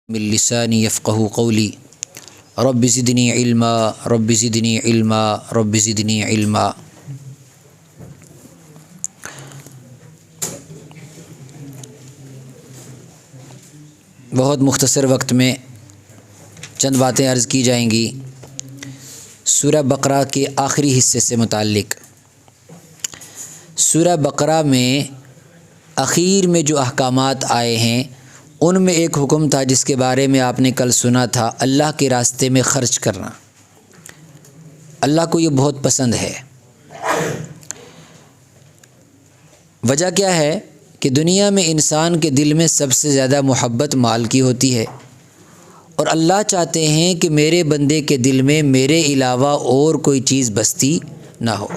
من لسانی یفقہوا قولی رب زدنی علما رب زدنی علما رب زدنی علما۔ بہت مختصر وقت میں چند باتیں عرض کی جائیں گی سورہ بقرہ کے آخری حصے سے متعلق۔ سورہ بقرہ میں اخیر میں جو احکامات آئے ہیں ان میں ایک حکم تھا جس کے بارے میں آپ نے کل سنا تھا، اللہ کے راستے میں خرچ کرنا۔ اللہ کو یہ بہت پسند ہے۔ وجہ کیا ہے کہ دنیا میں انسان کے دل میں سب سے زیادہ محبت مال کی ہوتی ہے، اور اللہ چاہتے ہیں کہ میرے بندے کے دل میں میرے علاوہ اور کوئی چیز بستی نہ ہو،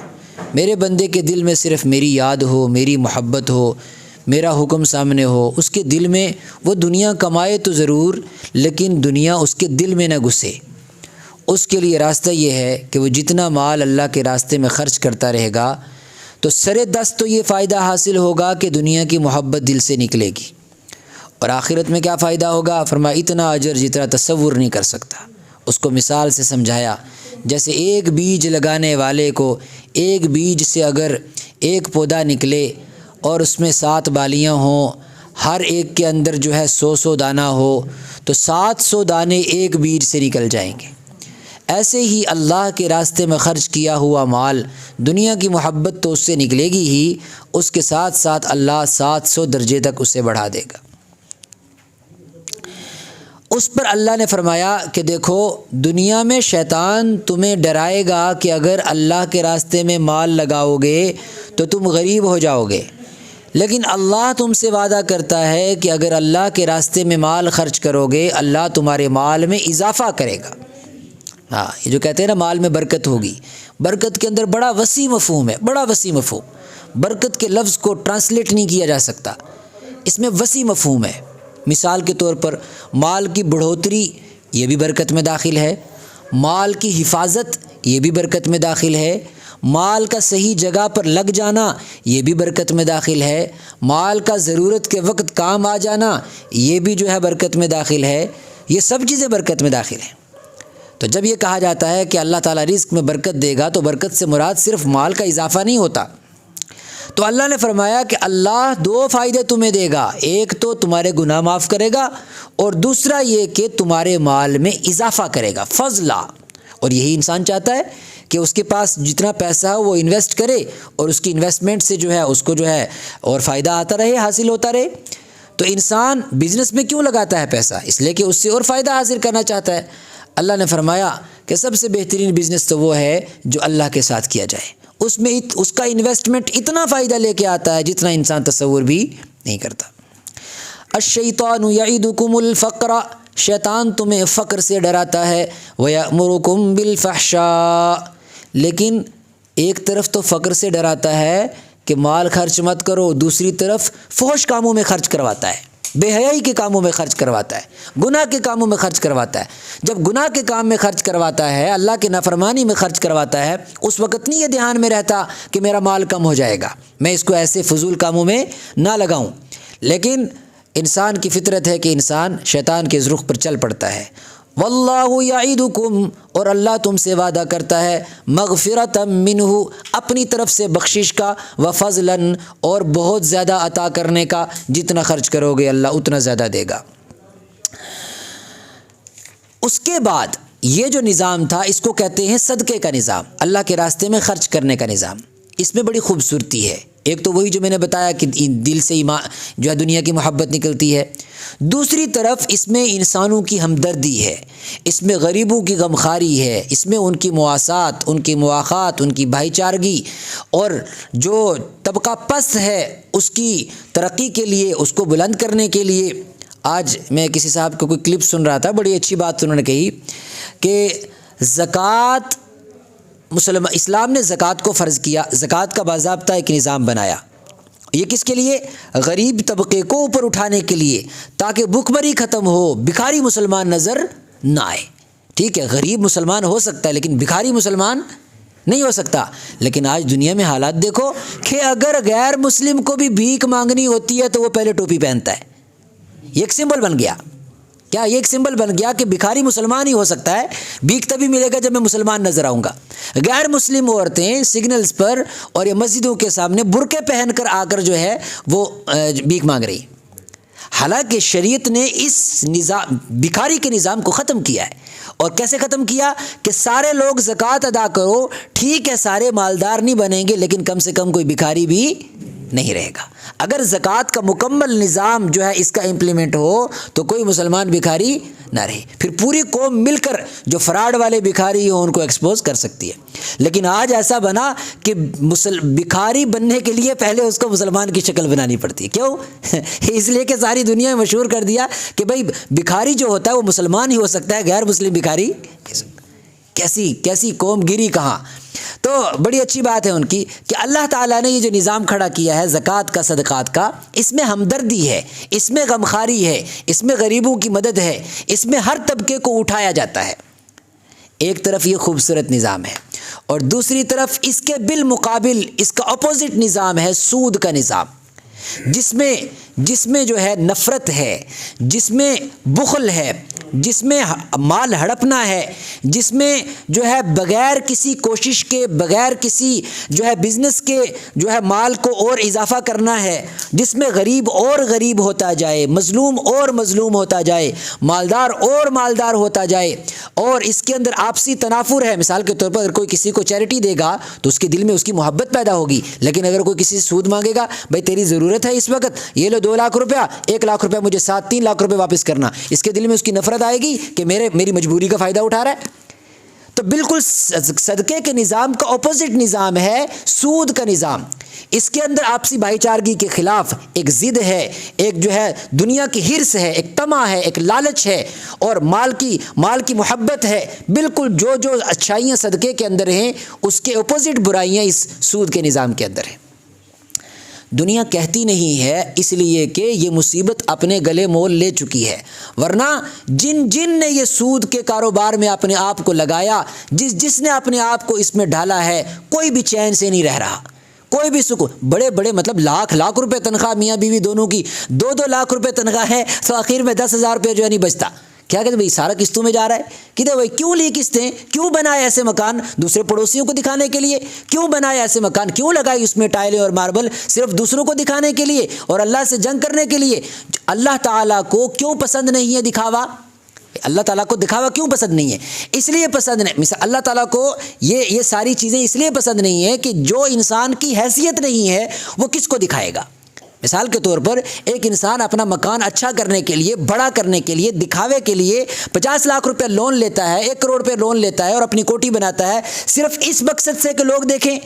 میرے بندے کے دل میں صرف میری یاد ہو، میری محبت ہو، میرا حکم سامنے ہو۔ اس کے دل میں وہ دنیا کمائے تو ضرور، لیکن دنیا اس کے دل میں نہ گھسے۔ اس کے لیے راستہ یہ ہے کہ وہ جتنا مال اللہ کے راستے میں خرچ کرتا رہے گا تو سرے دست تو یہ فائدہ حاصل ہوگا کہ دنیا کی محبت دل سے نکلے گی، اور آخرت میں کیا فائدہ ہوگا؟ فرمایا اتنا اجر جتنا تصور نہیں کر سکتا۔ اس کو مثال سے سمجھایا، جیسے ایک بیج لگانے والے کو ایک بیج سے اگر ایک پودا نکلے اور اس میں 7 بالیاں ہوں، ہر ایک کے اندر جو ہے 100 دانہ ہو، تو 700 دانے ایک بیج سے نکل جائیں گے۔ ایسے ہی اللہ کے راستے میں خرچ کیا ہوا مال، دنیا کی محبت تو اس سے نکلے گی ہی، اس کے ساتھ ساتھ اللہ 700 درجے تک اسے بڑھا دے گا۔ اس پر اللہ نے فرمایا کہ دیکھو، دنیا میں شیطان تمہیں ڈرائے گا کہ اگر اللہ کے راستے میں مال لگاؤ گے تو تم غریب ہو جاؤ گے، لیکن اللہ تم سے وعدہ کرتا ہے کہ اگر اللہ کے راستے میں مال خرچ کرو گے اللہ تمہارے مال میں اضافہ کرے گا۔ ہاں، یہ جو کہتے ہیں نا مال میں برکت ہوگی، برکت کے اندر بڑا وسیع مفہوم ہے، بڑا وسیع مفہوم۔ برکت کے لفظ کو ٹرانسلیٹ نہیں کیا جا سکتا، اس میں وسیع مفہوم ہے۔ مثال کے طور پر مال کی بڑھوتری یہ بھی برکت میں داخل ہے، مال کی حفاظت یہ بھی برکت میں داخل ہے، مال کا صحیح جگہ پر لگ جانا یہ بھی برکت میں داخل ہے، مال کا ضرورت کے وقت کام آ جانا یہ بھی جو ہے برکت میں داخل ہے۔ یہ سب چیزیں برکت میں داخل ہیں۔ تو جب یہ کہا جاتا ہے کہ اللہ تعالیٰ رزق میں برکت دے گا تو برکت سے مراد صرف مال کا اضافہ نہیں ہوتا۔ تو اللہ نے فرمایا کہ اللہ 2 فائدے تمہیں دے گا، ایک تو تمہارے گناہ معاف کرے گا، اور دوسرا یہ کہ تمہارے مال میں اضافہ کرے گا، فضلا۔ اور یہی انسان چاہتا ہے کہ اس کے پاس جتنا پیسہ ہو وہ انویسٹ کرے، اور اس کی انویسٹمنٹ سے جو ہے اس کو جو ہے اور فائدہ آتا رہے، حاصل ہوتا رہے۔ تو انسان بزنس میں کیوں لگاتا ہے پیسہ؟ اس لیے کہ اس سے اور فائدہ حاصل کرنا چاہتا ہے۔ اللہ نے فرمایا کہ سب سے بہترین بزنس تو وہ ہے جو اللہ کے ساتھ کیا جائے، اس میں اس کا انویسٹمنٹ اتنا فائدہ لے کے آتا ہے جتنا انسان تصور بھی نہیں کرتا۔ الشیطان یعدکم الفقر، شیطان تمہیں فقر سے ڈراتا ہے، ویأمرکم بالفحشاء، لیکن ایک طرف تو فقر سے ڈراتا ہے کہ مال خرچ مت کرو، دوسری طرف فحش کاموں میں خرچ کرواتا ہے، بے حیائی کے کاموں میں خرچ کرواتا ہے، گناہ کے کاموں میں خرچ کرواتا ہے۔ جب گناہ کے کام میں خرچ کرواتا ہے، اللہ کے نافرمانی میں خرچ کرواتا ہے، اس وقت نہیں یہ دھیان میں رہتا کہ میرا مال کم ہو جائے گا، میں اس کو ایسے فضول کاموں میں نہ لگاؤں، لیکن انسان کی فطرت ہے کہ انسان شیطان کے رخ پر چل پڑتا ہے۔ واللہ یعدکم، اور اللہ تم سے وعدہ کرتا ہے مغفرۃ منہ، اپنی طرف سے بخشش کا، وفضلا، اور بہت زیادہ عطا کرنے کا، جتنا خرچ کرو گے اللہ اتنا زیادہ دے گا۔ اس کے بعد یہ جو نظام تھا اس کو کہتے ہیں صدقے کا نظام، اللہ کے راستے میں خرچ کرنے کا نظام۔ اس میں بڑی خوبصورتی ہے، ایک تو وہی جو میں نے بتایا کہ دل سے ایمان جو ہے دنیا کی محبت نکلتی ہے، دوسری طرف اس میں انسانوں کی ہمدردی ہے، اس میں غریبوں کی غمخواری ہے، اس میں ان کی مواسات، ان کی مواخات، ان کی بھائی چارگی، اور جو طبقہ پست ہے اس کی ترقی کے لیے، اس کو بلند کرنے کے لیے۔ آج میں کسی صاحب کو کوئی کلپ سن رہا تھا، بڑی اچھی بات انہوں نے کہی کہ زکوٰۃ اسلام نے زکوٰۃ کو فرض کیا، زکوٰۃ کا باضابطہ ایک نظام بنایا، یہ کس کے لیے؟ غریب طبقے کو اوپر اٹھانے کے لیے، تاکہ بھوک مری ختم ہو، بھکاری مسلمان نظر نہ آئے۔ ٹھیک ہے، غریب مسلمان ہو سکتا ہے لیکن بھکاری مسلمان نہیں ہو سکتا۔ لیکن آج دنیا میں حالات دیکھو کہ اگر غیر مسلم کو بھی بھیک مانگنی ہوتی ہے تو وہ پہلے ٹوپی پہنتا ہے، یہ ایک سمبل بن گیا۔ کیا یہ ایک سمبل بن گیا کہ بھکاری مسلمان ہی ہو سکتا ہے؟ بھیک تبھی ملے گا جب میں مسلمان نظر آؤں گا۔ غیر مسلم عورتیں سگنلز پر اور یہ مسجدوں کے سامنے برقعے پہن کر آ کر جو ہے وہ بھیک مانگ رہی، حالانکہ شریعت نے اس نظام بھکاری کے نظام کو ختم کیا ہے۔ اور کیسے ختم کیا؟ کہ سارے لوگ زکوٰۃ ادا کرو، ٹھیک ہے سارے مالدار نہیں بنیں گے لیکن کم سے کم کوئی بھکاری بھی نہیں رہے گا۔ اگر زکوٰۃ کا مکمل نظام جو ہے اس کا امپلیمنٹ ہو تو کوئی مسلمان بھکاری نہ رہے، پھر پوری قوم مل کر جو فراڈ والے بھکاری ہوں ان کو ایکسپوز کر سکتی ہے۔ لیکن آج ایسا بنا کہ بھکاری بننے کے لیے پہلے اس کو مسلمان کی شکل بنانی پڑتی ہے۔ کیوں؟ اس لیے کہ ساری دنیا میں مشہور کر دیا کہ بھائی بھکاری جو ہوتا ہے وہ مسلمان ہی ہو سکتا ہے، غیر مسلم بھکاری کیسی قوم گیری کہاں۔ تو بڑی اچھی بات ہے ان کی کہ اللہ تعالیٰ نے یہ جو نظام کھڑا کیا ہے زکوٰۃ کا، صدقات کا، اس میں ہمدردی ہے، اس میں غمخواری ہے، اس میں غریبوں کی مدد ہے، اس میں ہر طبقے کو اٹھایا جاتا ہے۔ ایک طرف یہ خوبصورت نظام ہے اور دوسری طرف اس کے بالمقابل اس کا اپوزٹ نظام ہے سود کا نظام، جس میں جو ہے نفرت ہے، جس میں بخل ہے، جس میں مال ہڑپنا ہے، جس میں جو ہے بغیر کسی کوشش کے، بغیر کسی جو ہے بزنس کے جو ہے مال کو اور اضافہ کرنا ہے، جس میں غریب اور غریب ہوتا جائے، مظلوم اور مظلوم ہوتا جائے، مالدار اور مالدار ہوتا جائے، اور اس کے اندر آپسی تنافر ہے۔ مثال کے طور پر اگر کوئی کسی کو چیریٹی دے گا تو اس کے دل میں اس کی محبت پیدا ہوگی، لیکن اگر کوئی کسی سے سود مانگے گا، بھائی تیری ضرورت ہے اس وقت، یہ لو 2 لاکھ روپیہ، 1 لاکھ روپیہ مجھے 3 لاکھ روپے واپس کرنا، اس کے دل میں اس کی نفرت آئے گی کہ میری مجبوری کا فائدہ اٹھا رہا ہے۔ تو بالکل صدقے کے نظام کا اپوزٹ نظام ہے سود کا نظام۔ اس کے اندر آپسی بھائی چارگی کے خلاف ایک ضد ہے، ایک جو ہے دنیا کی ہرس ہے، ایک طمع ہے، ایک لالچ ہے، اور مال کی محبت ہے۔ بالکل جو اچھائیاں صدقے کے اندر ہیں اس کے اپوزٹ برائیاں اس سود کے نظام کے اندر ہیں۔ دنیا کہتی نہیں ہے اس لیے کہ یہ مصیبت اپنے گلے مول لے چکی ہے، ورنہ جن نے یہ سود کے کاروبار میں اپنے آپ کو لگایا، جس نے اپنے آپ کو اس میں ڈالا ہے، کوئی بھی چین سے نہیں رہ رہا، کوئی بھی سکون۔ بڑے مطلب لاکھ روپے تنخواہ، میاں بیوی دونوں کی 2 لاکھ روپے تنخواہ ہے، تو آخر میں 10,000 روپے جو ہے نہیں بچتا۔ کیا کہتے ہیں بھائی سارا قسطوں میں جا رہا ہے؟ کہتے بھائی کیوں لی قسطیں؟ کیوں بنائے ایسے مکان دوسرے پڑوسیوں کو دکھانے کے لیے؟ کیوں بنائے ایسے مکان؟ کیوں لگائی اس میں ٹائلیں اور ماربل؟ صرف دوسروں کو دکھانے کے لیے اور اللہ سے جنگ کرنے کے لیے۔ اللہ تعالیٰ کو کیوں پسند نہیں ہے دکھاوا؟ اللہ تعالیٰ کو دکھاوا کیوں پسند نہیں ہے؟ اس لیے پسند نہیں، مثلا اللہ تعالیٰ کو یہ ساری چیزیں اس لیے پسند نہیں ہے کہ جو انسان کی حیثیت نہیں ہے وہ کس کو دکھائے گا۔ مثال کے طور پر ایک انسان اپنا مکان اچھا کرنے کے لیے، بڑا کرنے کے لیے، دکھاوے کے لیے 50 لاکھ روپے لون لیتا ہے، 1 کروڑ روپے لون لیتا ہے اور اپنی کوٹھی بناتا ہے، صرف اس مقصد سے کہ لوگ دیکھیں،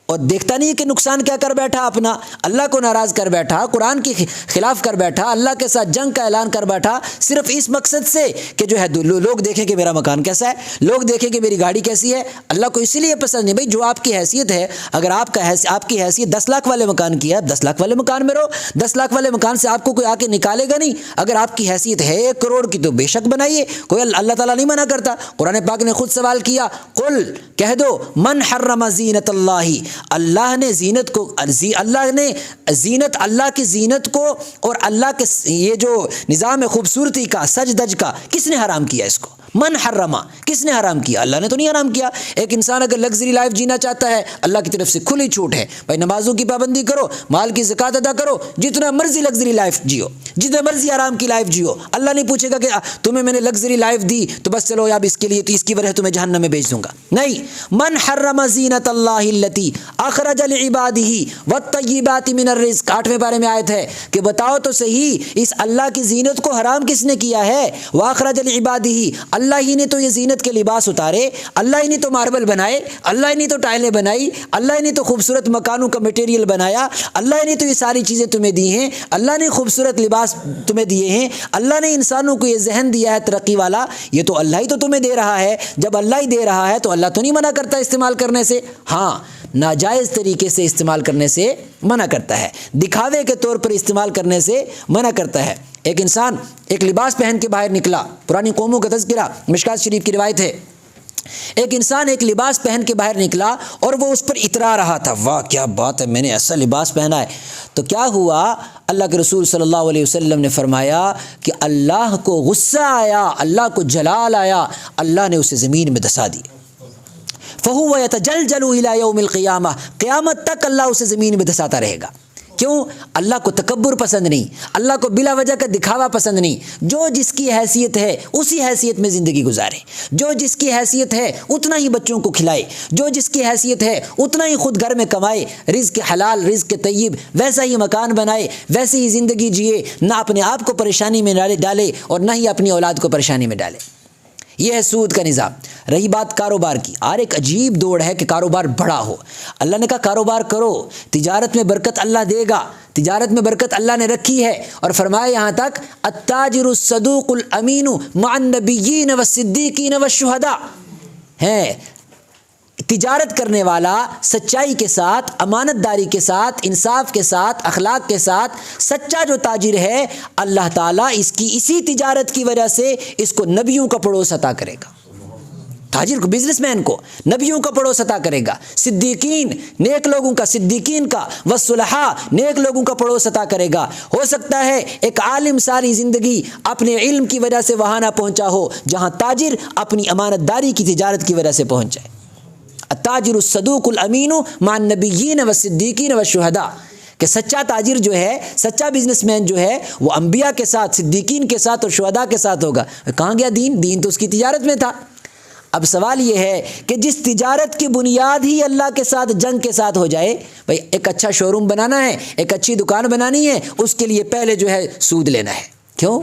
اور دیکھتا نہیں کہ نقصان کیا کر بیٹھا، اپنا اللہ کو ناراض کر بیٹھا، قرآن کے خلاف کر بیٹھا، اللہ کے ساتھ جنگ کا اعلان کر بیٹھا، صرف اس مقصد سے کہ جو ہے لوگ دیکھیں کہ میرا مکان کیسا ہے، لوگ دیکھیں کہ میری گاڑی کیسی ہے۔ اللہ کو اسی لیے پسند نہیں۔ بھائی جو آپ کی حیثیت ہے، اگر آپ کی حیثیت 10 لاکھ والے مکان کی ہے، 10 لاکھ والے مکان میں رہو، 10 لاکھ والے مکان سے آپ کو کوئی آ کے نکالے گا نہیں۔ اگر آپ کی حیثیت ہے 1 کروڑ کی تو بے شک بنائیے، کوئی اللہ تعالیٰ نہیں منع کرتا۔ قرآن پاک نے خود سوال کیا، قل کہہ دو من حرم زینت اللہ، اللہ نے زینت کو، اللہ نے زینت، اللہ کی زینت کو اور اللہ کے یہ جو نظام خوبصورتی کا، سج دج کا، کس نے حرام کیا اس کو؟ من حرما، کس نے حرام کیا؟ اللہ نے تو نہیں حرام کیا۔ ایک انسان اگر لگژری لائف جینا چاہتا ہے، اللہ کی طرف سے کھلی چھوٹ ہے، بھائی نمازوں کی پابندی کرو، مال کی زکوٰۃ ادا کرو، جتنا مرضی لگژری لائف جیو، جتنا مرضی آرام کی لائف جیو۔ اللہ نہیں پوچھے گا کہ تمہیں میں نے لگژری لائف دی تو بس چلو اب اس کے لیے تو اس کی وجہ تمہیں جہنم میں بھیج دوں گا، نہیں۔ من حرم زینت اللہ التی اخرج لعبادہ والطیبات من الرزق، 8ویں پارے میں آیت ہے کہ بتاؤ تو صحیح اس اللہ کی زینت کو حرام کس نے کیا ہے؟ واخرج لعبادہ، اللہ ہی نے تو یہ زینت کے لباس اتارے، اللہ ہی نے تو ماربل بنائے، اللہ ہی نے تو ٹائلیں بنائی، اللہ ہی نے تو خوبصورت مکانوں کا میٹیریل بنایا، اللہ نے تو یہ ساری چیزیں تمہیں دی ہیں، اللہ نے خوبصورت لباس تمہیں دیے ہیں، اللہ نے انسانوں کو یہ ذہن دیا ہے ترقی والا، یہ تو اللہ ہی تو تمہیں دے رہا ہے۔ جب اللہ ہی دے رہا ہے تو اللہ تو نہیں منع کرتا استعمال کرنے سے، ہاں ناجائز طریقے سے استعمال کرنے سے منع کرتا ہے، دکھاوے کے طور پر استعمال کرنے سے منع کرتا ہے۔ ایک انسان ایک لباس پہن کے باہر نکلا، پرانی قوموں کا تذکرہ، مشکات شریف کی روایت ہے ایک انسان ایک لباس پہن کے باہر نکلا اور وہ اس پر اترا رہا تھا، واہ کیا بات ہے، میں نے ایسا لباس پہنا ہے. تو کیا ہوا؟ اللہ کے رسول صلی اللہ علیہ وسلم نے فرمایا کہ اللہ کو غصہ آیا، اللہ کو جلال آیا، اللہ نے اسے زمین میں دسا دی. فَهُوَ يَتَجَلْجَلُ إِلَى يَوْمِ الْقِيَامَةِ، قیامت تک اللہ اسے زمین میں دساتا رہے گا. کیوں؟ اللہ کو تکبر پسند نہیں، اللہ کو بلا وجہ کا دکھاوا پسند نہیں. جو جس کی حیثیت ہے اسی حیثیت میں زندگی گزارے، جو جس کی حیثیت ہے اتنا ہی بچوں کو کھلائے، جو جس کی حیثیت ہے اتنا ہی خود گھر میں کمائے، رزق حلال رزق طیب، ویسا ہی مکان بنائے، ویسے ہی زندگی جیے، نہ اپنے آپ کو پریشانی میں ڈالے اور نہ ہی اپنی اولاد کو پریشانی میں ڈالے. یہ ہے سود کا نظام. رہی بات کاروبار کی، اور ایک عجیب دوڑ ہے کہ کاروبار بڑا ہو. اللہ نے کہا کاروبار کرو، تجارت میں برکت اللہ دے گا، تجارت میں برکت اللہ نے رکھی ہے. اور فرمایا یہاں تک التاجر الصدوق الامین مع النبیین والصدیقین والشہداء، ہے تجارت کرنے والا سچائی کے ساتھ، امانت داری کے ساتھ، انصاف کے ساتھ، اخلاق کے ساتھ سچا جو تاجر ہے، اللہ تعالیٰ اس کی اسی تجارت کی وجہ سے اس کو نبیوں کا پڑوس عطا کرے گا. تاجر کو، بزنس مین کو نبیوں کا پڑوس عطا کرے گا. صدیقین، نیک لوگوں کا، صدیقین کا، والصلحاء، نیک لوگوں کا پڑوس عطا کرے گا. ہو سکتا ہے ایک عالم ساری زندگی اپنے علم کی وجہ سے وہاں نہ پہنچا ہو جہاں تاجر اپنی امانت داری کی تجارت کی وجہ سے پہنچ جائے. التاجر الصدوق الامین مع النبیین والصدیقین والشہداء، کہ سچا تاجر جو ہے، سچا بزنس مین جو ہے، وہ انبیاء کے ساتھ، صدیقین کے ساتھ اور شہداء کے ساتھ ہوگا. کہاں گیا دین؟ دین تو اس کی تجارت میں تھا. اب سوال یہ ہے کہ جس تجارت کی بنیاد ہی اللہ کے ساتھ جنگ کے ساتھ ہو جائے، بھائی ایک اچھا شو روم بنانا ہے، ایک اچھی دکان بنانی ہے، اس کے لیے پہلے جو ہے سود لینا ہے. کیوں؟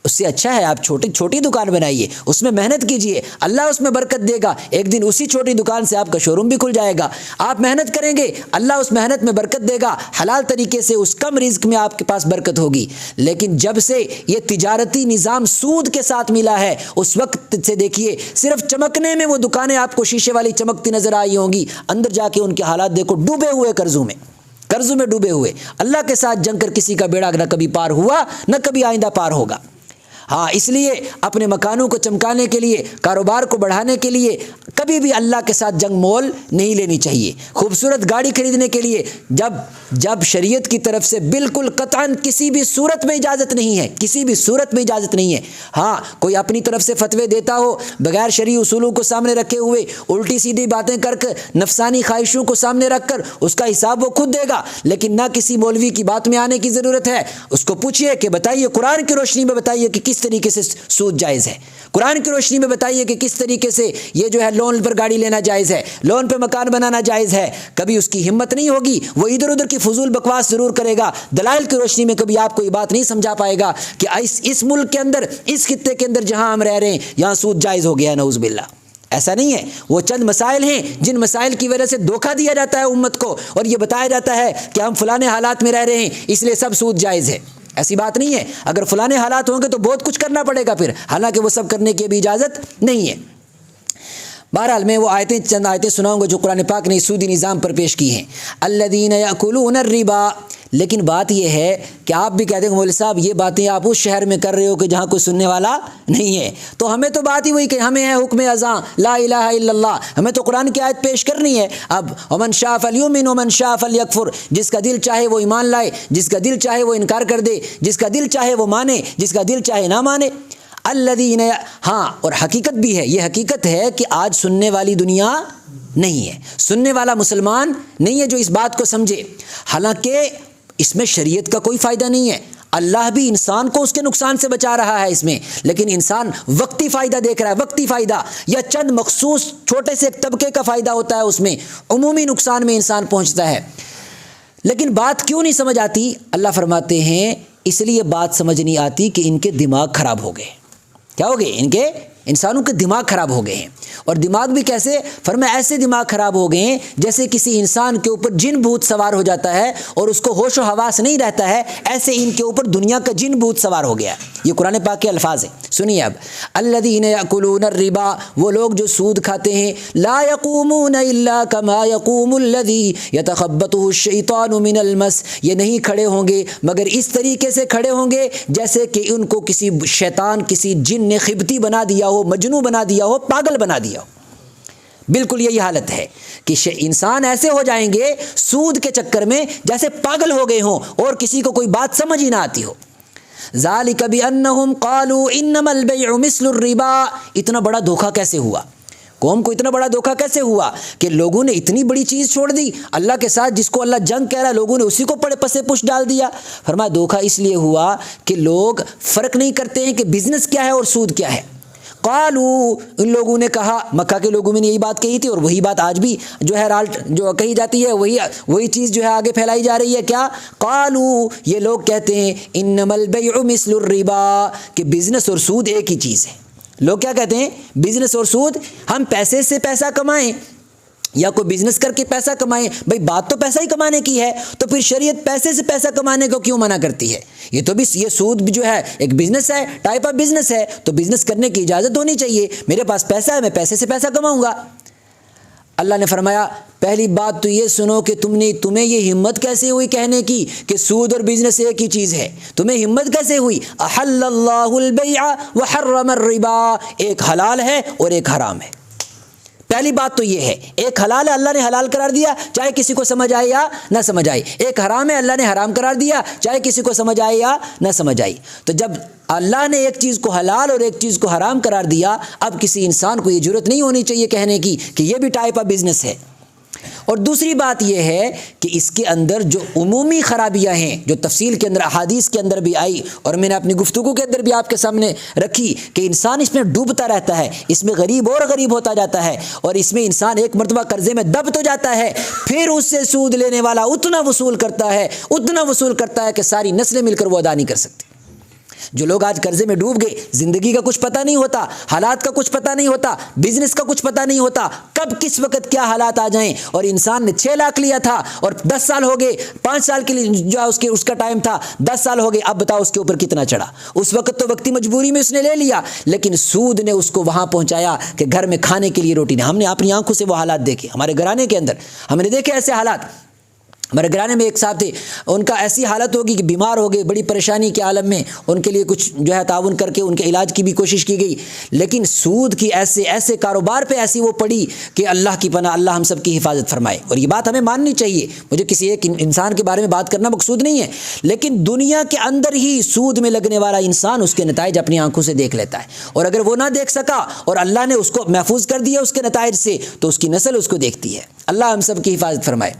اس سے اچھا ہے آپ چھوٹی دکان بنائیے، اس میں محنت کیجئے، اللہ اس میں برکت دے گا. ایک دن اسی چھوٹی دکان سے آپ کا شو روم بھی کھل جائے گا. آپ محنت کریں گے، اللہ اس محنت میں برکت دے گا، حلال طریقے سے اس کم رزق میں آپ کے پاس برکت ہوگی. لیکن جب سے یہ تجارتی نظام سود کے ساتھ ملا ہے، اس وقت سے دیکھیے صرف چمکنے میں وہ دکانیں آپ کو شیشے والی چمکتی نظر آئی ہوں گی، اندر جا کے ان کے حالات دیکھو، ڈوبے ہوئے قرضوں میں ڈوبے ہوئے. اللہ کے ساتھ جنگ کر کسی کا بیڑا نہ کبھی پار ہوا، نہ کبھی آئندہ پار ہوگا. ہاں، اس لیے اپنے مکانوں کو چمکانے کے لیے، کاروبار کو بڑھانے کے لیے کبھی بھی اللہ کے ساتھ جنگ مول نہیں لینی چاہیے. خوبصورت گاڑی خریدنے کے لیے جب شریعت کی طرف سے بالکل قطعاً کسی بھی صورت میں اجازت نہیں ہے، کسی بھی صورت میں اجازت نہیں ہے. ہاں، کوئی اپنی طرف سے فتوے دیتا ہو بغیر شرعی اصولوں کو سامنے رکھے ہوئے، الٹی سیدھی باتیں کر کے، نفسانی خواہشوں کو سامنے رکھ کر، اس کا حساب وہ خود دے گا. لیکن نہ کسی مولوی کی بات میں آنے کی ضرورت ہے. اس کو پوچھئے کہ بتائیے، قرآن کی روشنی میں بتائیے کہ کس طریقے سے سود جائز ہے. قرآن کی روشنی میں بتائیے کہ کس طریقے سے یہ جو ہے لون پر گاڑی لینا جائز ہے، لون پہ مکان بنانا جائز ہے. کبھی اس کی ہمت نہیں ہوگی، وہ ادھر ادھر کی فضول بکواس ضرور کرے گا. دلائل کی روشنی میں کبھی آپ کو یہ بات نہیں سمجھا پائے گا کہ اس ملک کے اندر، اس خطے کے اندر جہاں ہم رہ رہے ہیں، یہاں سود جائز ہو گیا ہے، نعوذ باللہ. ایسا نہیں ہے. وہ چند مسائل ہیں جن مسائل کی وجہ سے دھوکہ دیا جاتا ہے امت کو، اور یہ بتایا جاتا ہے کہ ہم فلانے حالات میں رہ رہے ہیں اس لیے سب سود جائز ہے. ایسی بات نہیں ہے. اگر فلانے حالات ہوں گے تو بہت کچھ کرنا پڑے گا پھر، حالانکہ وہ سب کرنے کی بھی اجازت نہیں ہے. بہرحال میں وہ چند آیتیں سناؤں گا جو قرآن پاک نے سودی نظام پر پیش کی ہیں. الذین یأکلون الربا. لیکن بات یہ ہے کہ آپ بھی کہتے ہیں مولوی صاحب یہ باتیں آپ اس شہر میں کر رہے ہو کہ جہاں کوئی سننے والا نہیں ہے، تو ہمیں تو بات ہی وہی کہ ہمیں ہے حکم اذاں لا الہ الا اللہ، ہمیں تو قرآن کی آیت پیش کرنی ہے. اب ومن شاء فلیؤمن ومن شاء فلیکفر، جس کا دل چاہے وہ ایمان لائے، جس کا دل چاہے وہ انکار کر دے، جس کا دل چاہے وہ مانے، جس کا دل چاہے نہ مانے. الذین، ہاں، اور حقیقت بھی ہے، یہ حقیقت ہے کہ آج سننے والی دنیا نہیں ہے، سننے والا مسلمان نہیں ہے جو اس بات کو سمجھے. حالانکہ اس میں شریعت کا کوئی فائدہ نہیں ہے. اللہ بھی انسان کو اس کے نقصان سے بچا رہا ہے اس میں، لیکن انسان وقتی فائدہ دیکھ رہا ہے، وقتی فائدہ، یا چند مخصوص چھوٹے سے ایک طبقے کا فائدہ ہوتا ہے اس میں، عمومی نقصان میں انسان پہنچتا ہے. لیکن بات کیوں نہیں سمجھ آتی؟ اللہ فرماتے ہیں اس لیے بات سمجھ نہیں آتی کہ ان کے دماغ خراب ہو گئے. کیا ہو گئے؟ ان کے انسانوں کے دماغ خراب ہو گئے ہیں. اور دماغ بھی کیسے؟ فرمایا ایسے دماغ خراب ہو گئے ہیں جیسے کسی انسان کے اوپر جن بھوت سوار ہو جاتا ہے اور اس کو ہوش و حواس نہیں رہتا ہے، ایسے ان کے اوپر دنیا کا جن بھوت سوار ہو گیا. یہ قرآن پاک کے الفاظ ہیں. سنیے اب، الذین یأکلون الربا، وہ لوگ جو سود کھاتے ہیں، لا یقومون الا کما یقوم الذی یتخبطہ الشیطان من المس، یہ نہیں کھڑے ہوں گے مگر اس طریقے سے کھڑے ہوں گے جیسے کہ ان کو کسی شیطان، کسی جن نے خبتی بنا دیا ہو، مجنوں بنا دیا ہو، پاگل بنا دیا ہو. بالکل یہی حالت ہے کہ انسان ایسے ہو جائیں گے سود کے چکر میں جیسے پاگل ہو گئے ہوں اور کسی کو کوئی بات سمجھ ہی نہ آتی ہو۔ ذالک بانہم قالوا انما البیع مثل الربا، اتنا بڑا دھوکہ کیسے ہوا، قوم کو اتنا بڑا دھوکہ کیسے ہوا کہ لوگوں نے اتنی بڑی چیز چھوڑ دی اللہ کے ساتھ، جس کو اللہ جنگ کہہ رہا ہے لوگوں نے اسی کو پسے پش ڈال دیا۔ فرمایا دھوکہ اس لیے ہوا کہ لوگ فرق نہیں کرتے ہیں کہ بزنس کیا ہے اور سود کیا ہے۔ قالوا، ان لوگوں نے کہا، مکہ کے لوگوں نے یہی بات کہی تھی اور وہی بات آج بھی جو ہے جو کہی جاتی ہے وہی چیز جو ہے آگے پھیلائی جا رہی ہے۔ کیا؟ قالوا، یہ لوگ کہتے ہیں انما البیع مثل الربا، کہ بزنس اور سود ایک ہی چیز ہے۔ لوگ کیا کہتے ہیں؟ بزنس اور سود، ہم پیسے سے پیسہ کمائیں یا کوئی بزنس کر کے پیسہ کمائیں، بھئی بات تو پیسہ ہی کمانے کی ہے، تو پھر شریعت پیسے سے پیسہ کمانے کو کیوں منع کرتی ہے؟ یہ تو بھی یہ سود بھی جو ہے ایک بزنس ہے، ٹائپ آف بزنس ہے، تو بزنس کرنے کی اجازت ہونی چاہیے، میرے پاس پیسہ ہے میں پیسے سے پیسہ کماؤں گا۔ اللہ نے فرمایا پہلی بات تو یہ سنو کہ تمہیں یہ ہمت کیسے ہوئی کہنے کی کہ سود اور بزنس ایک ہی چیز ہے؟ تمہیں ہمت کیسے ہوئی؟ احل اللہ البیع وحرم الربا، ایک حلال ہے اور ایک حرام ہے۔ پہلی بات تو یہ ہے، ایک حلال ہے اللہ نے حلال قرار دیا چاہے کسی کو سمجھ آئے یا نہ سمجھ آئے، ایک حرام ہے اللہ نے حرام قرار دیا چاہے کسی کو سمجھ آئے یا نہ سمجھ آئی۔ تو جب اللہ نے ایک چیز کو حلال اور ایک چیز کو حرام قرار دیا، اب کسی انسان کو یہ جرت نہیں ہونی چاہیے کہنے کی کہ یہ بھی ٹائپ آف بزنس ہے۔ اور دوسری بات یہ ہے کہ اس کے اندر جو عمومی خرابیاں ہیں جو تفصیل کے اندر احادیث کے اندر بھی آئی اور میں نے اپنی گفتگو کے اندر بھی آپ کے سامنے رکھی کہ انسان اس میں ڈوبتا رہتا ہے، اس میں غریب اور غریب ہوتا جاتا ہے، اور اس میں انسان ایک مرتبہ قرضے میں دب تو جاتا ہے، پھر اس سے سود لینے والا اتنا وصول کرتا ہے کہ ساری نسلیں مل کر وہ ادا نہیں کر سکتی۔ جو لوگ آج قرضے میں ڈوب گئے، زندگی کا کچھ پتہ نہیں ہوتا، حالات کا کچھ پتہ نہیں ہوتا، بزنس کا کچھ پتہ نہیں ہوتا، کب کس وقت کیا حالات آ جائیں، اور انسان نے 6 لاکھ لیا تھا اور 10 سال ہو گئے، 5 سال کے لیے جو اس کا ٹائم تھا، 10 سال ہو گئے، اب بتاؤ اس کے اوپر کتنا چڑھا۔ اس وقت تو وقتی مجبوری میں اس نے لے لیا، لیکن سود نے اس کو وہاں پہنچایا کہ گھر میں کھانے کے لیے روٹی نہیں۔ ہم نے اپنی آنکھوں سے وہ حالات دیکھے، ہمارے گھرانے کے اندر ہم نے دیکھے ایسے حالات۔ ہمارے گھرانے میں ایک صاحب تھے، ان کا ایسی حالت ہوگی کہ بیمار ہو گئے، بڑی پریشانی کے عالم میں، ان کے لیے کچھ جو ہے تعاون کر کے ان کے علاج کی بھی کوشش کی گئی، لیکن سود کی ایسے کاروبار پہ ایسی وہ پڑی کہ اللہ کی پناہ، اللہ ہم سب کی حفاظت فرمائے۔ اور یہ بات ہمیں ماننی چاہیے، مجھے کسی ایک انسان کے بارے میں بات کرنا مقصود نہیں ہے، لیکن دنیا کے اندر ہی سود میں لگنے والا انسان اس کے نتائج اپنی آنکھوں سے دیکھ لیتا ہے، اور اگر وہ نہ دیکھ سکا اور اللہ نے اس کو محفوظ کر دیا اس کے نتائج سے، تو اس کی نسل اس کو دیکھتی ہے۔ اللہ ہم سب کی حفاظت فرمائے۔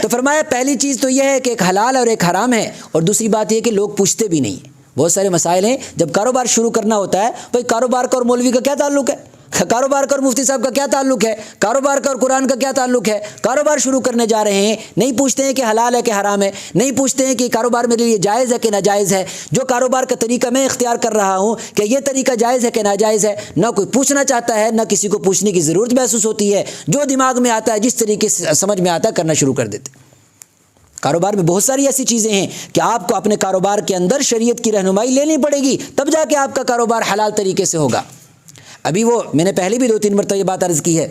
تو فرمایا پہلی چیز تو یہ ہے کہ ایک حلال اور ایک حرام ہے، اور دوسری بات یہ کہ لوگ پوچھتے بھی نہیں۔ بہت سارے مسائل ہیں، جب کاروبار شروع کرنا ہوتا ہے، بھائی کاروبار کا اور مولوی کا کیا تعلق ہے؟ کاروبار کا اور مفتی صاحب کا کیا تعلق ہے؟ کاروبار کا اور قرآن کا کیا تعلق ہے؟ کاروبار شروع کرنے جا رہے ہیں، نہیں پوچھتے ہیں کہ حلال ہے کہ حرام ہے، نہیں پوچھتے ہیں کہ کاروبار میرے لیے جائز ہے کہ ناجائز ہے، جو کاروبار کا طریقہ میں اختیار کر رہا ہوں کہ یہ طریقہ جائز ہے کہ ناجائز ہے، نہ کوئی پوچھنا چاہتا ہے، نہ کسی کو پوچھنے کی ضرورت محسوس ہوتی ہے، جو دماغ میں آتا ہے، جس طریقے سے سمجھ میں آتا ہے کرنا شروع کر دیتے۔ کاروبار میں بہت ساری ایسی چیزیں ہیں کہ آپ کو اپنے کاروبار کے اندر شریعت کی رہنمائی لینی پڑے گی، تب جا کے آپ کا کاروبار حلال طریقے سے ہوگا۔ ابھی وہ میں نے پہلے بھی 2-3 مرتبہ یہ بات عرض کی ہے،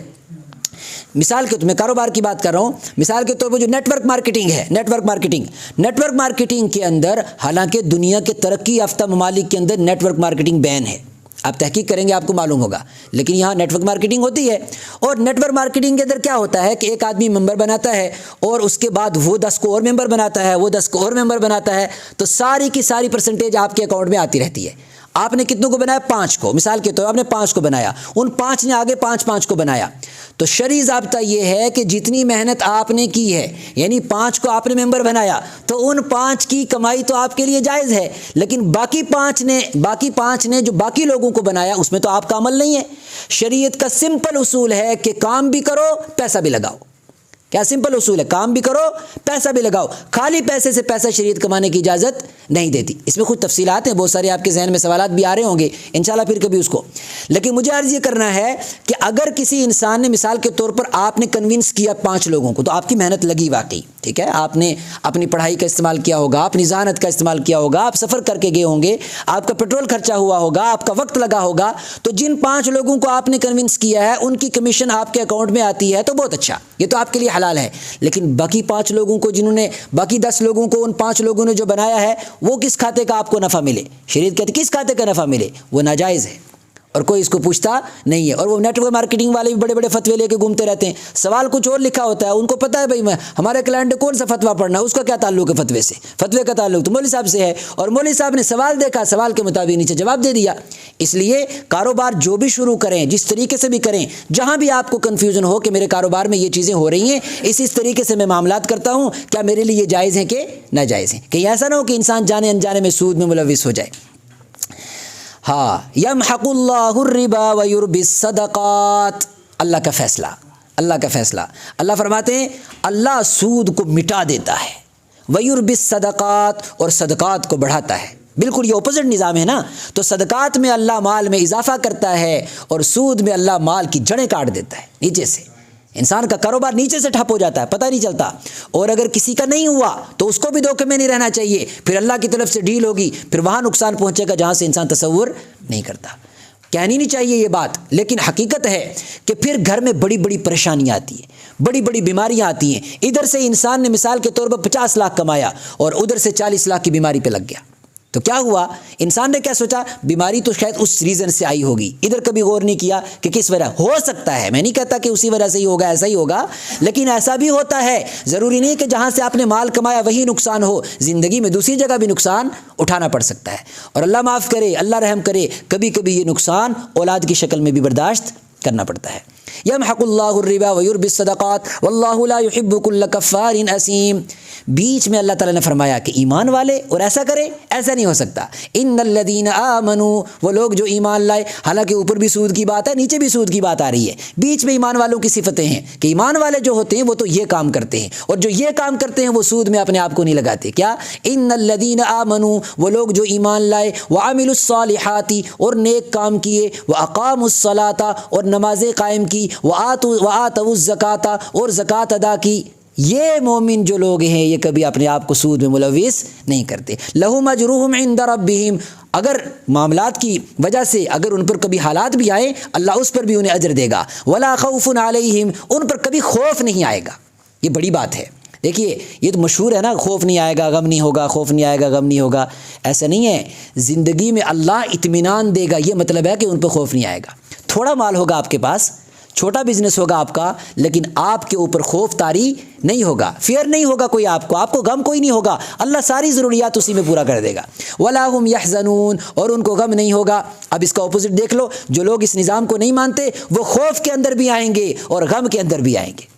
مثال کے میں کاروبار کی بات کر رہا ہوں، مثال کے طور پر جو نیٹ ورک مارکیٹنگ ہے، نیٹ ورک مارکیٹنگ کے اندر، حالانکہ دنیا کے ترقی یافتہ ممالک کے اندر نیٹ ورک مارکیٹنگ بین ہے، آپ تحقیق کریں گے آپ کو معلوم ہوگا، لیکن یہاں نیٹ ورک مارکیٹنگ ہوتی ہے۔ اور نیٹ ورک مارکیٹنگ کے اندر کیا ہوتا ہے کہ ایک آدمی ممبر بناتا ہے اور اس کے بعد وہ 10 کو اور ممبر بناتا ہے، وہ 10 کو اور ممبر بناتا ہے، تو ساری کی ساری پرسنٹیج آپ کے اکاؤنٹ میں آتی رہتی ہے۔ آپ نے کتنوں کو بنایا؟ 5 کو، مثال کے طور آپ نے 5 کو بنایا، ان 5 نے آگے 5 کو بنایا، تو شرعی ضابطہ یہ ہے کہ جتنی محنت آپ نے کی ہے، یعنی 5 کو آپ نے ممبر بنایا، تو ان 5 کی کمائی تو آپ کے لیے جائز ہے، لیکن باقی 5 نے جو باقی لوگوں کو بنایا اس میں تو آپ کا عمل نہیں ہے۔ شریعت کا سمپل اصول ہے کہ کام بھی کرو پیسہ بھی لگاؤ۔ کیا سمپل اصول ہے؟ کام بھی کرو پیسہ بھی لگاؤ، خالی پیسے سے پیسہ شریعت کمانے کی اجازت نہیں دیتی۔ اس میں کچھ تفصیلات ہیں، بہت سارے آپ کے ذہن میں سوالات بھی آ رہے ہوں گے انشاءاللہ پھر کبھی اس کو، لیکن مجھے عرض یہ کرنا ہے کہ اگر کسی انسان نے مثال کے طور پر آپ نے کنونس کیا 5 لوگوں کو، تو آپ کی محنت لگی واقعی، ٹھیک ہے، آپ نے اپنی پڑھائی کا استعمال کیا ہوگا، اپنی ذہانت کا استعمال کیا ہوگا، آپ سفر کر کے گئے ہوں گے، آپ کا پیٹرول خرچہ ہوا ہوگا، آپ کا وقت لگا ہوگا، تو جن 5 لوگوں کو آپ نے کنونس کیا ہے ان کی کمیشن آپ کے اکاؤنٹ میں آتی ہے تو بہت اچھا، یہ تو آپ کے لیے حلال ہے، لیکن باقی 5 لوگوں کو باقی 10 لوگوں کو ان 5 لوگوں نے جو بنایا ہے، وہ کس کھاتے کا آپ کو نفع ملے؟ شریعت کہتے کس کھاتے کا نفع ملے؟ وہ ناجائز ہے، اور کوئی اس کو پوچھتا نہیں ہے. اور وہ نیٹ ورک مارکیٹنگ والے بھی بڑے بڑے فتوے لے کے گھومتے رہتے ہیں. سوال کچھ اور لکھا ہوتا ہے, ان کو پتہ ہے بھائی میں ہمارے کلائنٹ نے کون سا فتویٰ پڑھنا ہے, اس کا کیا تعلق ہے فتوے سے, فتوے کا تعلق تو مولوی صاحب سے ہے, اور مولوی صاحب نے سوال دیکھا, سوال کے مطابق نیچے جواب دے دیا. اس لیے کاروبار جو بھی شروع کریں, جس طریقے سے بھی کریں, جہاں بھی آپ کو کنفیوژن ہو کہ میرے کاروبار میں یہ چیزیں ہو رہی ہیں, اس طریقے سے میں معاملات کرتا ہوں, کیا میرے لیے یہ جائز ہیں کہ ناجائز ہیں. کہیں ایسا نہ ہو کہ انسان جانے انجانے میں سود میں ملوث ہو جائے. ہاں, یمحق اللہ الربا ویربی الصدقات, اللہ کا فیصلہ, اللہ کا فیصلہ. اللہ فرماتے ہیں اللہ سود کو مٹا دیتا ہے, ویربی الصدقات, اور صدقات کو بڑھاتا ہے. بالکل یہ اپوزٹ نظام ہے نا. تو صدقات میں اللہ مال میں اضافہ کرتا ہے, اور سود میں اللہ مال کی جڑیں کاٹ دیتا ہے نیچے سے. انسان کا کاروبار نیچے سے ٹھپ ہو جاتا ہے, پتہ نہیں چلتا. اور اگر کسی کا نہیں ہوا تو اس کو بھی دھوکے میں نہیں رہنا چاہیے, پھر اللہ کی طرف سے ڈیل ہوگی, پھر وہاں نقصان پہنچے گا جہاں سے انسان تصور نہیں کرتا. کہنی نہیں چاہیے یہ بات, لیکن حقیقت ہے کہ پھر گھر میں بڑی بڑی پریشانیاں آتی ہیں, بڑی بڑی بیماریاں آتی ہیں. ادھر سے انسان نے مثال کے طور پر 50 لاکھ کمایا اور ادھر سے 40 لاکھ کی بیماری پہ لگ گیا. تو کیا ہوا, انسان نے کیا سوچا, بیماری تو شاید اس ریزن سے آئی ہوگی. ادھر کبھی غور نہیں کیا کہ کس وجہ, ہو سکتا ہے, میں نہیں کہتا کہ اسی وجہ سے ہی ہوگا, ایسا ہی ہوگا, لیکن ایسا بھی ہوتا ہے. ضروری نہیں کہ جہاں سے آپ نے مال کمایا وہی نقصان ہو, زندگی میں دوسری جگہ بھی نقصان اٹھانا پڑ سکتا ہے. اور اللہ معاف کرے, اللہ رحم کرے, کبھی کبھی یہ نقصان اولاد کی شکل میں بھی برداشت کرنا پڑتا ہے. یمحق اللہ الربا ویربی الصدقات واللہ لا يحب كل کفار اثیم. بیچ میں اللہ تعالیٰ نے فرمایا کہ ایمان والے اور ایسا کرے, ایسا نہیں ہو سکتا. ان الذین آمنوا, وہ لوگ جو ایمان لائے, حالانکہ اوپر بھی سود کی بات ہے, نیچے بھی سود کی بات آ رہی ہے. بیچ میں ایمان والوں کی صفتیں ہیں کہ ایمان والے جو ہوتے ہیں وہ تو یہ کام کرتے ہیں, اور جو یہ کام کرتے ہیں وہ سود میں اپنے آپ کو نہیں لگاتے. کیا, ان الذین آمنوا, وہ لوگ جو ایمان لائے, وعملوا الصالحات, اور نیک کام کیے, واقاموا الصلاۃ, اور نمازیں قائم کی, وآتوا الزکاۃ, اور زکوٰۃ ادا کی. یہ مومن جو لوگ ہیں یہ کبھی اپنے آپ کو سود میں ملوث نہیں کرتے. لہم اجرہم عند ربہم, اگر معاملات کی وجہ سے اگر ان پر کبھی حالات بھی آئیں, اللہ اس پر بھی انہیں اجر دے گا. ولا خوف علیہم, ان پر کبھی خوف نہیں آئے گا. یہ بڑی بات ہے. دیکھیے یہ تو مشہور ہے نا, خوف نہیں آئے گا, غم نہیں ہوگا, خوف نہیں آئے گا, غم نہیں ہوگا. ایسا نہیں ہے. زندگی میں اللہ اطمینان دے گا, یہ مطلب ہے کہ ان پہ خوف نہیں آئے گا. تھوڑا مال ہوگا آپ کے پاس, چھوٹا بزنس ہوگا آپ کا, لیکن آپ کے اوپر خوف طاری نہیں ہوگا, فیئر نہیں ہوگا کوئی, آپ کو غم کوئی نہیں ہوگا. اللہ ساری ضروریات اسی میں پورا کر دے گا. ولا هم يحزنون, اور ان کو غم نہیں ہوگا. اب اس کا اپوزٹ دیکھ لو, جو لوگ اس نظام کو نہیں مانتے وہ خوف کے اندر بھی آئیں گے اور غم کے اندر بھی آئیں گے.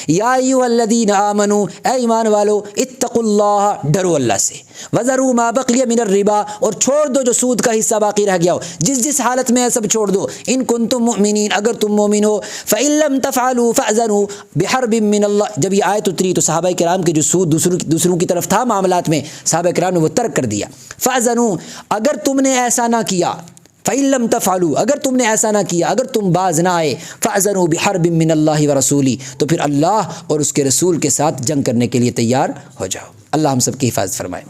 یا ایھا الذین آمنوا, اے ایمان والو, اتقوا اللہ, ڈرو اللہ سے, وذروا ما بقی من الربا, اور چھوڑ دو جو سود کا حصہ باقی رہ گیا ہو, جس حالت میں ہے سب چھوڑ دو. ان کنتم مؤمنین, اگر تم مومن ہو. فإن لم تفعلوا فأذنوا بحرب من اللہ. جب یہ آیت اتری تو صحابہ کرام کے جو سود دوسروں کی طرف تھا معاملات میں, صحابہ کرام نے وہ ترک کر دیا. فأذنوا, اگر تم نے ایسا نہ کیا, فإن لم تفعلوا, اگر تم نے ایسا نہ کیا, اگر تم باز نہ آئے, فأذنوا بحرب من اللہ ورسولہ, تو پھر اللہ اور اس کے رسول کے ساتھ جنگ کرنے کے لیے تیار ہو جاؤ. اللہ ہم سب کی حفاظت فرمائے.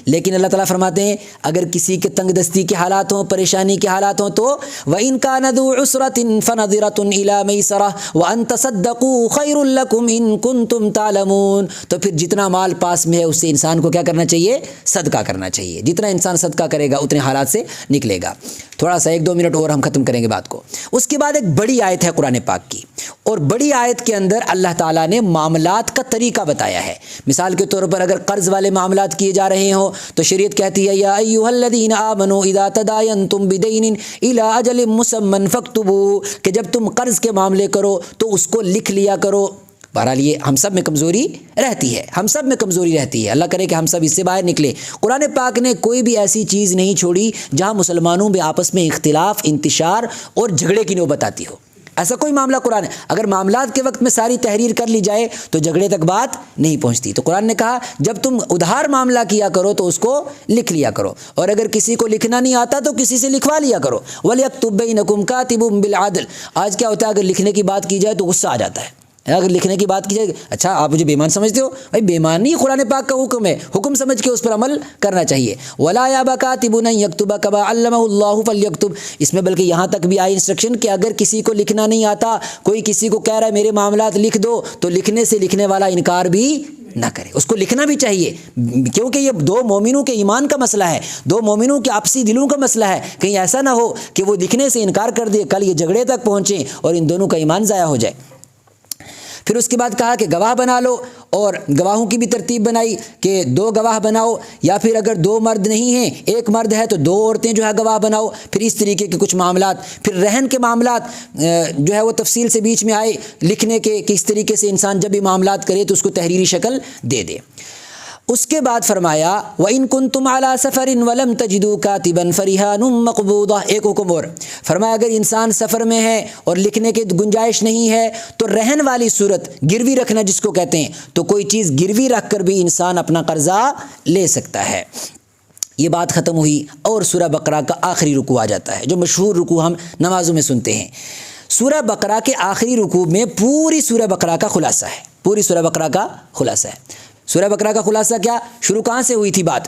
لیکن اللہ تعالیٰ فرماتے ہیں اگر کسی کے تنگ دستی کے حالات ہوں, پریشانی کے حالات ہوں, تو وَإِن كَانَ ذُو عُسْرَةٍ فَنَظِرَةٌ إِلَىٰ مَيْسَرَةٍ وَأَن تَصَدَّقُوا خَيْرٌ لَكُمْ إِن كُنتُمْ تَعْلَمُونَ. تو پھر جتنا مال پاس میں ہے اس سے انسان کو کیا کرنا چاہیے, صدقہ کرنا چاہیے. جتنا انسان صدقہ کرے گا اتنے حالات سے نکلے گا. تھوڑا سا 1-2 منٹ اور ہم ختم کریں گے بات کو. اس کے بعد ایک بڑی آیت ہے قرآن پاک کی, اور بڑی آیت کے اندر اللہ تعالیٰ نے معاملات کا طریقہ بتایا ہے. مثال کے طور پر اگر قرض والے معاملات کیے جا رہے ہوں تو شریعت کہتی ہے یا ایھا الذین آمنوا اذا تداینتم بدین الی اجل مسمى فاکتبوہ, کہ جب تم قرض کے معاملے کرو تو اس کو لکھ لیا کرو. بہرحال یہ ہم سب میں کمزوری رہتی ہے, ہم سب میں کمزوری رہتی ہے. اللہ کرے کہ ہم سب اس سے باہر نکلے. قرآن پاک نے کوئی بھی ایسی چیز نہیں چھوڑی جہاں مسلمانوں میں آپس میں اختلاف, انتشار اور جھگڑے کی نوبت آتی ہو. ایسا کوئی معاملہ قرآن ہے, اگر معاملات کے وقت میں ساری تحریر کر لی جائے تو جھگڑے تک بات نہیں پہنچتی. تو قرآن نے کہا جب تم ادھار معاملہ کیا کرو تو اس کو لکھ لیا کرو, اور اگر کسی کو لکھنا نہیں آتا تو کسی سے لکھوا لیا کرو. وَلْيَكْتُب بَيْنَكُمْ كَاتِبٌ بِالْعَدْلِ. آج کیا ہوتا ہے اگر لکھنے کی بات کی جائے تو غصہ آ جاتا ہے. اگر لکھنے کی بات کی جائے, اچھا آپ مجھے بے ایمان سمجھتے ہو, بھائی بے ایمان نہیں, قرآن پاک کا حکم ہے, حکم سمجھ کے اس پر عمل کرنا چاہیے. وَلَا يَأْبَ كَاتِبٌ أَن يَكْتُبَ كَمَا عَلَّمَهُ اللَّهُ فَلْيَكْتُبْ. اس میں بلکہ یہاں تک بھی آئی انسٹرکشن کہ اگر کسی کو لکھنا نہیں آتا, کوئی کسی کو کہہ رہا ہے میرے معاملات لکھ دو, تو لکھنے سے لکھنے والا انکار بھی نہ کرے. اس کو لکھنا بھی چاہیے کیونکہ یہ دو مومنوں کے ایمان کا مسئلہ ہے, دو مومنوں کے آپسی دلوں کا مسئلہ ہے. کہیں ایسا نہ ہو کہ وہ لکھنے سے انکار کر دے, کل یہ جھگڑے تک پہنچیں اور ان دونوں کا ایمان ضائع ہو جائے. پھر اس کے بعد کہا کہ گواہ بنا لو, اور گواہوں کی بھی ترتیب بنائی کہ 2 گواہ بناؤ, یا پھر اگر 2 مرد نہیں ہیں, 1 مرد ہے تو 2 عورتیں جو ہے گواہ بناؤ. پھر اس طریقے کے کچھ معاملات. پھر رہن کے معاملات جو ہے وہ تفصیل سے بیچ میں آئے لکھنے کے, کس طریقے سے انسان جب بھی معاملات کرے تو اس کو تحریری شکل دے دے. اس کے بعد فرمایا وَإِن كُنتُمْ عَلَى سَفَرٍ وَلَمْ تَجِدُوا كَاتِبًا فَرِهَانٌ مَقْبُوضَةٌ. ایک حکم اور فرمایا اگر انسان سفر میں ہے اور لکھنے کی گنجائش نہیں ہے تو رہن والی صورت, گروی رکھنا جس کو کہتے ہیں, تو کوئی چیز گروی رکھ کر بھی انسان اپنا قرضہ لے سکتا ہے. یہ بات ختم ہوئی اور سورہ بقرہ کا آخری رکوع آ جاتا ہے جو مشہور رکوع ہم نمازوں میں سنتے ہیں. سورہ بقرہ کے آخری رکوع میں پوری سورہ بقرہ کا خلاصہ ہے, پوری سورہ بقرہ کا خلاصہ ہے. سورہ بقرہ کا خلاصہ کیا, شروع کہاں سے ہوئی تھی بات,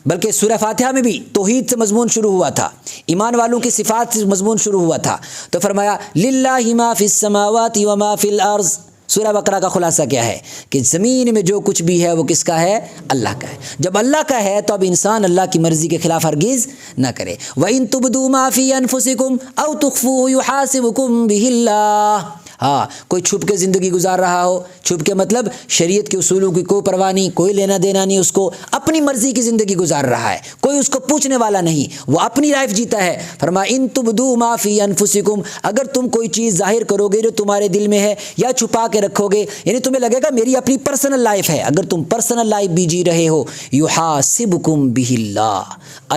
بلکہ سورہ فاتحہ میں بھی توحید سے مضمون شروع ہوا تھا, ایمان والوں کی صفات سے مضمون شروع ہوا تھا. تو فرمایا للہ ما فی السماوات و ما فی الارض. سورہ بقرہ کا خلاصہ کیا ہے کہ زمین میں جو کچھ بھی ہے وہ کس کا ہے, اللہ کا ہے. جب اللہ کا ہے تو اب انسان اللہ کی مرضی کے خلاف ہرگز نہ کرے. وَإِن تُبْدُوا مَا فِي أَنفُسِكُمْ أَوْ تُخْفُوهُ يُحَاسِبُكُمْ بِهِ اللَّهُ. ہاں, کوئی چھپ کے زندگی گزار رہا ہو, چھپ کے مطلب شریعت کے اصولوں کی کوئی پرواہ نہیں, کوئی لینا دینا نہیں, اس کو اپنی مرضی کی زندگی گزار رہا ہے, کوئی اس کو پوچھنے والا نہیں, وہ اپنی لائف جیتا ہے. فرمایا ان تبدوا ما فی انفسکم, اگر تم کوئی چیز ظاہر کرو گے جو تمہارے دل میں ہے یا چھپا کے رکھو گے, یعنی تمہیں لگے گا میری اپنی پرسنل لائف ہے, اگر تم پرسنل لائف بھی جی رہے ہو, یحاسبکم بہ اللہ,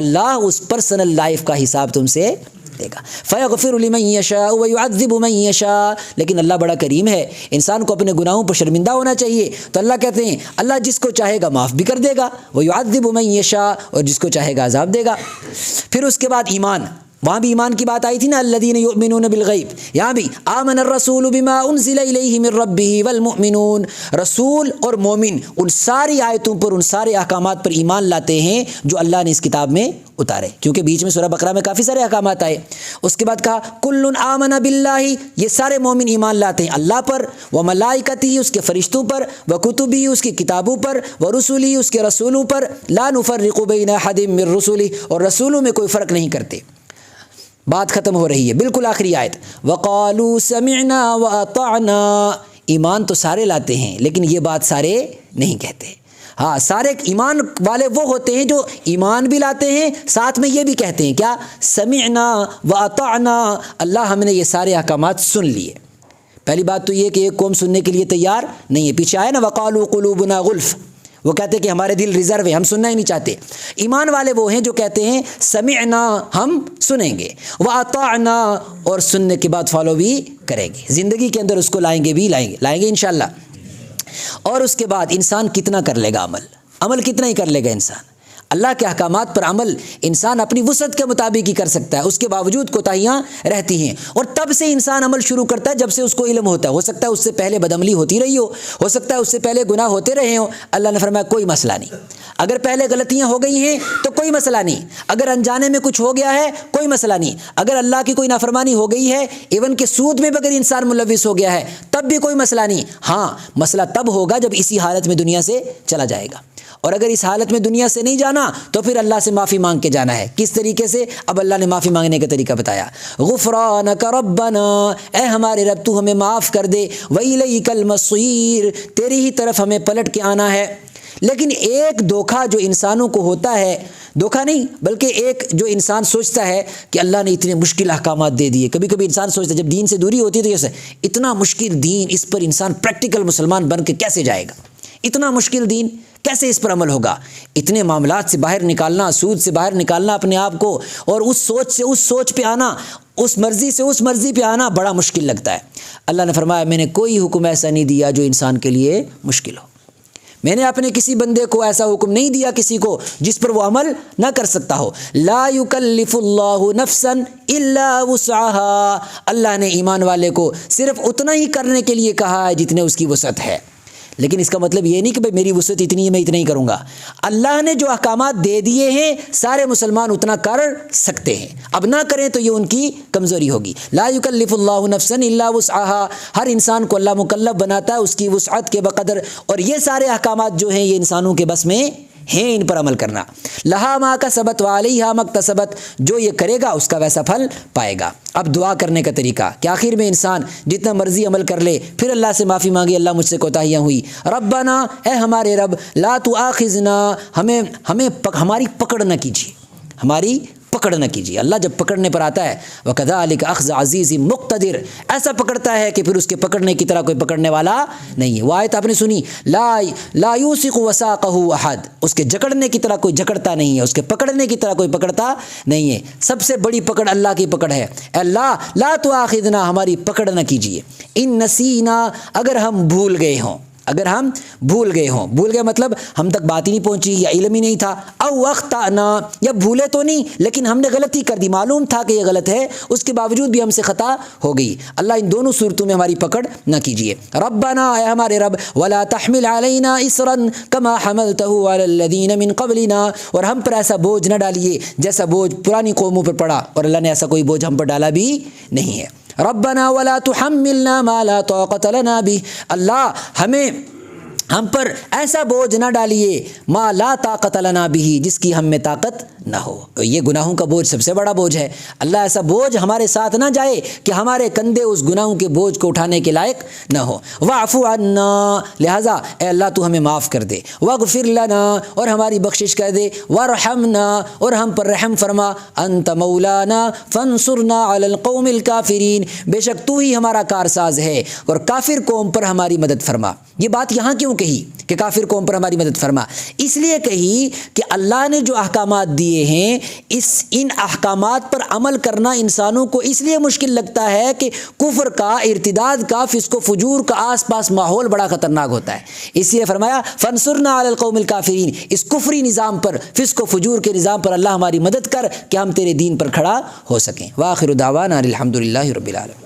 اللہ اس پرسنل لائف کا حساب تم سے دے گا. فیغفر لمن یشاء ویعذب من یشاء. لیکن اللہ بڑا کریم ہے, انسان کو اپنے گناہوں پر شرمندہ ہونا چاہیے. تو اللہ کہتے ہیں اللہ جس کو چاہے گا معاف بھی کر دے گا, ویعذب من یشاء, اور جس کو چاہے گا عذاب دے گا. پھر اس کے بعد ایمان, وہاں بھی ایمان کی بات آئی تھی نا, الذین یؤمنون بالغیب. یہاں بھی آمن الرسول بما انزل الیہ من ربہ والمؤمنون, رسول اور مومن ان ساری آیتوں پر, ان سارے احکامات پر ایمان لاتے ہیں جو اللہ نے اس کتاب میں اتارے, کیونکہ بیچ میں سورہ بقرہ میں کافی سارے احکامات آئے. اس کے بعد کہا کل آمن باللہ, یہ سارے مومن ایمان لاتے ہیں اللہ پر, وملائکتہ اس کے فرشتوں پر, وکتبہ اس کی کتابوں پر, ورسلہ اس کے رسولوں پر, لا نفرق بین احد من رسلہ, اور رسولوں میں کوئی فرق نہیں کرتے. بات ختم ہو رہی ہے, بالکل آخری آیت, وقالوا سمعنا واطعنا. ایمان تو سارے لاتے ہیں لیکن یہ بات سارے نہیں کہتے. ہاں, سارے ایمان والے وہ ہوتے ہیں جو ایمان بھی لاتے ہیں ساتھ میں یہ بھی کہتے ہیں کیا, سمعنا واطعنا, اللہ ہم نے یہ سارے احکامات سن لیے. پہلی بات تو یہ کہ ایک قوم سننے کے لیے تیار نہیں ہے. پیچھے آیا نا وقالوا قلوبنا غلف, وہ کہتے ہیں کہ ہمارے دل ریزرو ہیں, ہم سننا ہی نہیں چاہتے. ایمان والے وہ ہیں جو کہتے ہیں سمعنا, ہم سنیں گے, واطعنا, اور سننے کے بعد فالو بھی کریں گے, زندگی کے اندر اس کو لائیں گے انشاءاللہ. اور اس کے بعد انسان کتنا کر لے گا عمل کتنا ہی کر لے گا انسان. اللہ کے احکامات پر عمل انسان اپنی وسعت کے مطابق ہی کر سکتا ہے, اس کے باوجود کوتاہیاں رہتی ہیں. اور تب سے انسان عمل شروع کرتا ہے جب سے اس کو علم ہوتا ہے. ہو سکتا ہے اس سے پہلے بدعملی ہوتی رہی ہو سکتا ہے اس سے پہلے گناہ ہوتے رہے ہوں. اللہ نے فرمایا کوئی مسئلہ نہیں, اگر پہلے غلطیاں ہو گئی ہیں تو کوئی مسئلہ نہیں, اگر انجانے میں کچھ ہو گیا ہے کوئی مسئلہ نہیں, اگر اللہ کی کوئی نافرمانی ہو گئی ہے, ایون کہ سود میں بھی اگر انسان ملوث ہو گیا ہے تب بھی کوئی مسئلہ نہیں. ہاں, مسئلہ تب ہوگا جب اسی حالت میں دنیا سے چلا جائے گا, اور اگر اس حالت میں دنیا سے نہیں جانا تو پھر اللہ سے معافی مانگ کے جانا ہے. کس طریقے سے؟ اب اللہ نے معافی مانگنے کا طریقہ بتایا. غفرانک ربنا, اے ہمارے رب تو ہمیں معاف کر دے, وإلیک المصیر, تیری ہی طرف ہمیں پلٹ کے آنا ہے. لیکن ایک دھوکہ جو انسانوں کو ہوتا ہے, دھوکہ نہیں بلکہ ایک جو انسان سوچتا ہے کہ اللہ نے اتنے مشکل احکامات دے دیے. کبھی کبھی انسان سوچتا ہے جب دین سے دوری ہوتی ہے تو جیسے اتنا مشکل دین, اس پر انسان پریکٹیکل مسلمان بن کے کیسے جائے گا, اتنا مشکل دین کیسے اس پر عمل ہوگا. اتنے معاملات سے باہر نکالنا, سود سے باہر نکالنا اپنے آپ کو, اور اس سوچ سے اس سوچ پہ آنا, اس مرضی سے اس مرضی پہ آنا بڑا مشکل لگتا ہے. اللہ نے فرمایا میں نے کوئی حکم ایسا نہیں دیا جو انسان کے لیے مشکل ہو. میں نے اپنے کسی بندے کو ایسا حکم نہیں دیا کسی کو جس پر وہ عمل نہ کر سکتا ہو. لا یکلف اللہ نفسا الا وسعها, اللہ نے ایمان والے کو صرف اتنا ہی کرنے کے لیے کہا ہے جتنے اس کی وسعت ہے. لیکن اس کا مطلب یہ نہیں کہ بھائی میری وسعت اتنی ہے میں اتنا ہی کروں گا. اللہ نے جو احکامات دے دیے ہیں سارے مسلمان اتنا کر سکتے ہیں. اب نہ کریں تو یہ ان کی کمزوری ہوگی. لا یکلف اللہ نفسا الا وسعها. ہر انسان کو اللہ مکلف بناتا ہے اس کی وسعت کے بقدر، اور یہ سارے احکامات جو ہیں یہ انسانوں کے بس میں ہیں ان پر عمل کرنا. لہا ما کسبت وعلیہا ما اکتسبت. جو یہ کرے گا اس کا ویسا پھل پائے گا. اب دعا کرنے کا طریقہ کہ آخر میں انسان جتنا مرضی عمل کر لے پھر اللہ سے معافی مانگے، اللہ مجھ سے کوتاہیاں ہوئی. ربنا، اے ہمارے رب، لا تؤاخذنا، ہماری پکڑ نہ کیجیے، ہماری پکڑ نہ کیجیے. اللہ جب پکڑنے پر آتا ہے وَكَذَلِكَ أَخْذُ عَزِيزٍ مُقْتَدِرٍ، ایسا پکڑتا ہے کہ پھر اس کے پکڑنے کی طرح کوئی پکڑنے والا نہیں ہے. وہ آیت آپ نے سنی، لا یوثق وثاقه احد، اس کے جکڑنے کی طرح کوئی جکڑتا نہیں ہے، اس کے پکڑنے کی طرح کوئی پکڑتا نہیں ہے. سب سے بڑی پکڑ اللہ کی پکڑ ہے. اے اللہ لا تؤاخذنا، ہماری پکڑ نہ کیجیے. ان نسینا، اگر ہم بھول گئے ہوں، اگر ہم بھول گئے ہوں، بھول گئے مطلب ہم تک بات ہی نہیں پہنچی یا علم ہی نہیں تھا. او اخطأنا، یا بھولے تو نہیں لیکن ہم نے غلطی کر دی، معلوم تھا کہ یہ غلط ہے اس کے باوجود بھی ہم سے خطا ہو گئی. اللہ ان دونوں صورتوں میں ہماری پکڑ نہ کیجیے. ربنا، اے ہمارے رب، ولا تحمل علینا اسرا کما حملته علی الذین من قبلنا، اور ہم پر ایسا بوجھ نہ ڈالیے جیسا بوجھ پرانی قوموں پر پڑا، اور اللہ نے ایسا کوئی بوجھ ہم پر ڈالا بھی نہیں ہے. ربنا ولا تحملنا ما لا طاقت لنا به، اللہ ہم پر ایسا بوجھ نہ ڈالیے ما لا طاقت لنا به، جس کی ہم میں طاقت نہ ہو. یہ گناہوں کا بوجھ سب سے بڑا بوجھ ہے. اللہ ایسا بوجھ ہمارے ساتھ نہ جائے کہ ہمارے کندھے اس گناہوں کے بوجھ کو اٹھانے کے لائق نہ ہو. واعف عنا، لہٰذا اے اللہ تو ہمیں معاف کر دے. واغفر لنا، اور ہماری بخشش کر دے. وارحمنا، اور ہم پر رحم فرما. انت مولانا فانصرنا علی القوم الکافرین، بے شک تو ہی ہمارا کارساز ہے اور کافر قوم پر ہماری مدد فرما. یہ بات یہاں کیوں کہی کہ کافر قوم پر ہماری مدد فرما؟ اس لیے کہی کہ اللہ نے جو احکامات دیے ہیں ان احکامات پر عمل کرنا انسانوں کو اس لیے مشکل لگتا ہے کہ کفر کا، ارتداد کا، فسق و فجور کا آس پاس ماحول بڑا خطرناک ہوتا ہے. اس لیے فرمایا فانصرنا علی القوم الکافرین، اس کفری نظام پر، فسق و فجور کے نظام پر اللہ ہماری مدد کر کہ ہم تیرے دین پر کھڑا ہو سکیں. وآخر دعوانا الحمدللہ رب العالمین.